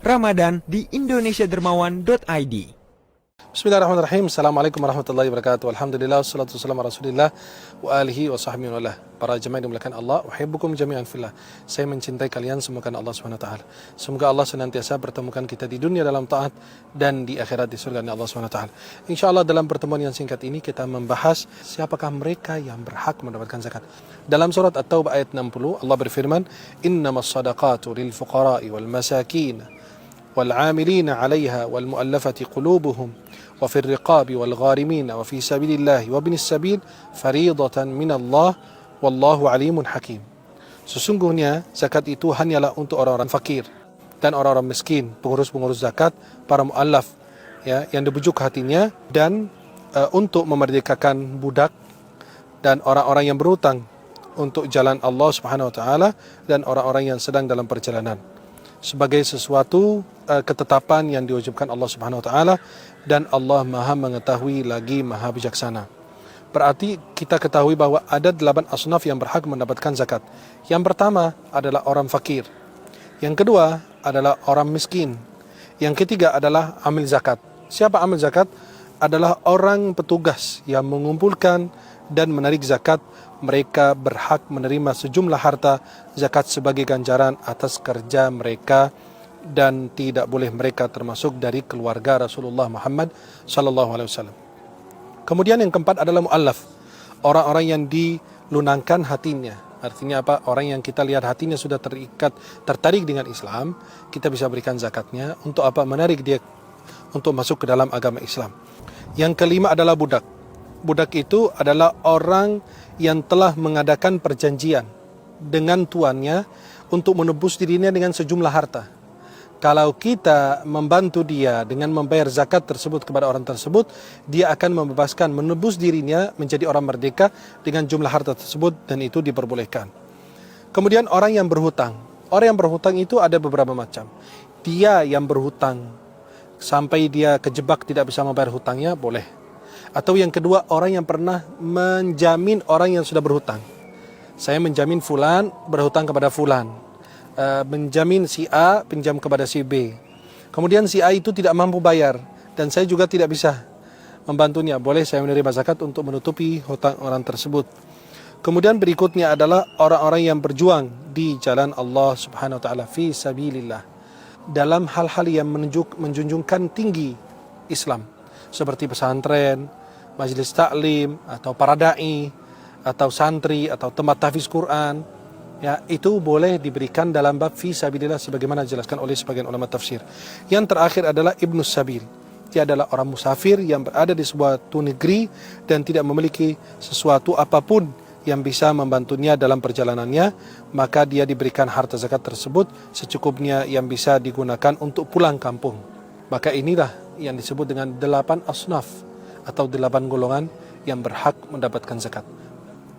Ramadan di indonesiadermawan.id. Bismillahirrahmanirrahim. Assalamualaikum warahmatullahi wabarakatuh. Alhamdulillah, wassalatu wassalamu ala rasulillah wa alihi wa sahbihi wa lah. Para jemaah yang dimuliakan Allah, uhibbukum jami'an fillah. Saya mencintai kalian semua karena Allah Subhanahu wa taala. Semoga Allah senantiasa pertemukan kita di dunia dalam taat dan di akhirat di surga Allah Subhanahu wa taala. Insyaallah dalam pertemuan yang singkat ini kita membahas siapakah mereka yang berhak mendapatkan zakat. Dalam surat At-Taubah ayat 60 Allah berfirman, "Innamas shadaqatu lil fuqara'i wal masakin wal 'amilina 'alaiha wal mu'allafati qulubuhum وفي الرقاب والغارمين وفي سبيل الله وابن السبيل فريضة من الله والله عليم حكيم." Sesungguhnya zakat itu hanyalah untuk orang-orang fakir dan orang-orang miskin, pengurus-pengurus zakat, para mu'allaf ya, yang dibujuk hatinya, dan untuk memerdekakan budak dan orang-orang yang berhutang untuk jalan Allah Subhanahu wa taala dan orang-orang yang sedang dalam perjalanan, sebagai sesuatu ketetapan yang diwajibkan Allah Subhanahu wa taala, dan Allah Maha mengetahui lagi Maha bijaksana. Berarti kita ketahui bahwa ada 8 asnaf yang berhak mendapatkan zakat. Yang pertama adalah orang fakir. Yang kedua adalah orang miskin. Yang ketiga adalah amil zakat. Siapa amil zakat? Adalah orang petugas yang mengumpulkan dan menarik zakat. Mereka berhak menerima sejumlah harta zakat sebagai ganjaran atas kerja mereka, dan tidak boleh mereka termasuk dari keluarga Rasulullah Muhammad sallallahu alaihi wasallam. Kemudian yang keempat adalah mu'allaf, orang-orang yang dilunangkan hatinya. Artinya apa? Orang yang kita lihat hatinya sudah tertarik dengan Islam, kita bisa berikan zakatnya. Untuk apa? Menarik dia untuk masuk ke dalam agama Islam. Yang kelima adalah budak. Budak itu adalah orang yang telah mengadakan perjanjian dengan tuannya untuk menebus dirinya dengan sejumlah harta. Kalau kita membantu dia dengan membayar zakat tersebut kepada orang tersebut, dia akan membebaskan, menebus dirinya menjadi orang merdeka dengan jumlah harta tersebut, dan itu diperbolehkan. Kemudian orang yang berhutang. Orang yang berhutang itu ada beberapa macam. Dia yang berhutang sampai dia kejebak tidak bisa membayar hutangnya, boleh. Atau yang kedua, orang yang pernah menjamin orang yang sudah berhutang. Saya menjamin fulan berhutang kepada fulan. Menjamin si A pinjam kepada si B. Kemudian si A itu tidak mampu bayar dan saya juga tidak bisa membantunya. Boleh saya menerima zakat untuk menutupi hutang orang tersebut. Kemudian berikutnya adalah orang-orang yang berjuang di jalan Allah Subhanahu wa taala fi sabilillah, dalam hal-hal yang menjunjungkan tinggi Islam, seperti pesantren, majelis taklim, atau para dai, atau santri, atau tempat tahfiz Quran. Ya, itu boleh diberikan dalam bab fi sabilillah sebagaimana dijelaskan oleh sebagian ulama tafsir. Yang terakhir adalah Ibnu Sabil. Dia adalah orang musafir yang berada di suatu negeri dan tidak memiliki sesuatu apapun yang bisa membantunya dalam perjalanannya, maka dia diberikan harta zakat tersebut secukupnya yang bisa digunakan untuk pulang kampung. Maka inilah yang disebut dengan 8 asnaf atau 8 golongan yang berhak mendapatkan zakat.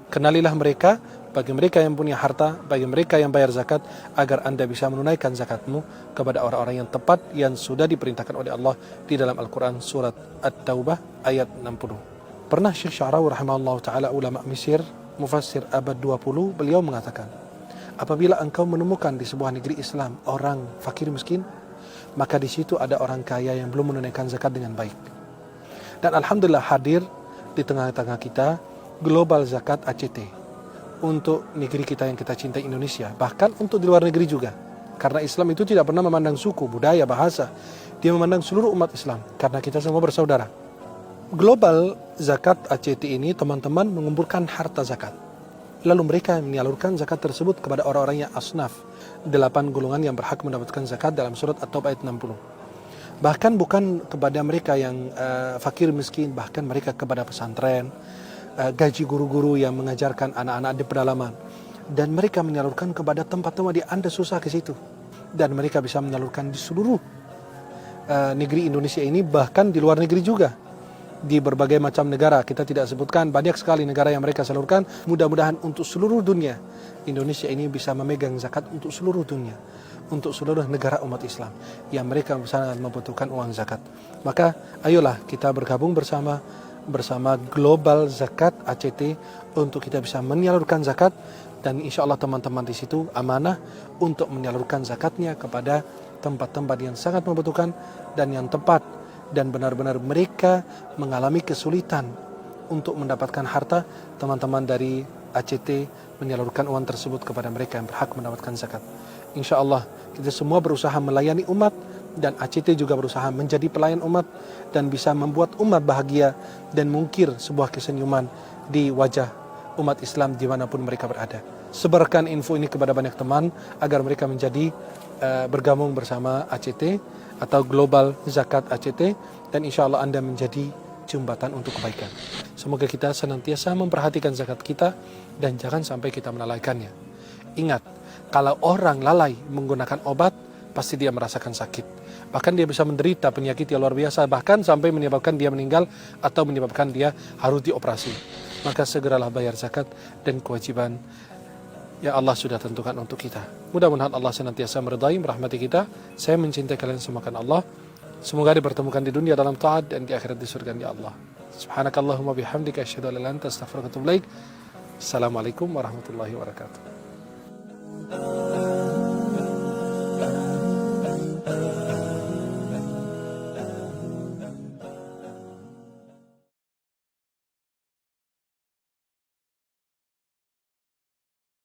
Kenalilah mereka, bagi mereka yang punya harta, bagi mereka yang bayar zakat, agar Anda bisa menunaikan zakatmu kepada orang-orang yang tepat yang sudah diperintahkan oleh Allah di dalam Al-Quran surat At-Taubah ayat 60. Pernah Syekh Sya'rawi rahimahullah ta'ala, ulama Mesir, mufassir abad 20, beliau mengatakan, apabila engkau menemukan di sebuah negeri Islam orang fakir miskin, maka di situ ada orang kaya yang belum menunaikan zakat dengan baik. Dan alhamdulillah hadir di tengah-tengah kita global zakat ACT untuk negeri kita yang kita cintai, Indonesia, bahkan untuk di luar negeri juga, karena Islam itu tidak pernah memandang suku, budaya, bahasa. Dia memandang seluruh umat Islam karena kita semua bersaudara. Global zakat ACT ini teman-teman mengumpulkan harta zakat, lalu mereka menyalurkan zakat tersebut kepada orang-orang yang asnaf, 8 golongan yang berhak mendapatkan zakat dalam surat At-Taubah ayat 60. Bahkan bukan kepada mereka yang fakir miskin, bahkan mereka kepada pesantren, gaji guru-guru yang mengajarkan anak-anak di pedalaman, dan mereka menyalurkan kepada tempat-tempat di Anda susah ke situ, dan mereka bisa menyalurkan di seluruh negeri Indonesia ini, bahkan di luar negeri juga, di berbagai macam negara. Kita tidak sebutkan, banyak sekali negara yang mereka salurkan. Mudah-mudahan untuk seluruh dunia, Indonesia ini bisa memegang zakat untuk seluruh dunia, untuk seluruh negara umat Islam yang mereka sangat membutuhkan uang zakat. Maka ayolah kita bergabung bersama Global Zakat ACT untuk kita bisa menyalurkan zakat, dan insya Allah teman-teman di situ amanah untuk menyalurkan zakatnya kepada tempat-tempat yang sangat membutuhkan dan yang tepat, dan benar-benar mereka mengalami kesulitan untuk mendapatkan harta, teman-teman dari ACT menyalurkan uang tersebut kepada mereka yang berhak mendapatkan zakat. Insya Allah kita semua berusaha melayani umat, dan ACT juga berusaha menjadi pelayan umat dan bisa membuat umat bahagia dan mengukir sebuah kesenyuman di wajah umat Islam dimanapun mereka berada. Sebarkan info ini kepada banyak teman agar mereka menjadi bergabung bersama ACT atau Global Zakat ACT, dan insya Allah Anda menjadi jembatan untuk kebaikan. Semoga kita senantiasa memperhatikan zakat kita dan jangan sampai kita melalaikannya. Ingat, kalau orang lalai menggunakan obat, pasti dia merasakan sakit. Bahkan dia bisa menderita penyakit yang luar biasa, bahkan sampai menyebabkan dia meninggal atau menyebabkan dia harus dioperasi. Maka segeralah bayar zakat dan kewajiban yang Allah sudah tentukan untuk kita. Mudah-mudahan Allah senantiasa meridai, merahmati kita. Saya mencintai kalian semua karena Allah. Semoga dipertemukan di dunia dalam taat dan di akhirat di surga ya Allah. Subhanakallahumma bihamdika asyhadu an la ilaha illa anta astaghfiruka wa atubu ilaik. Assalamualaikum warahmatullahi wabarakatuh.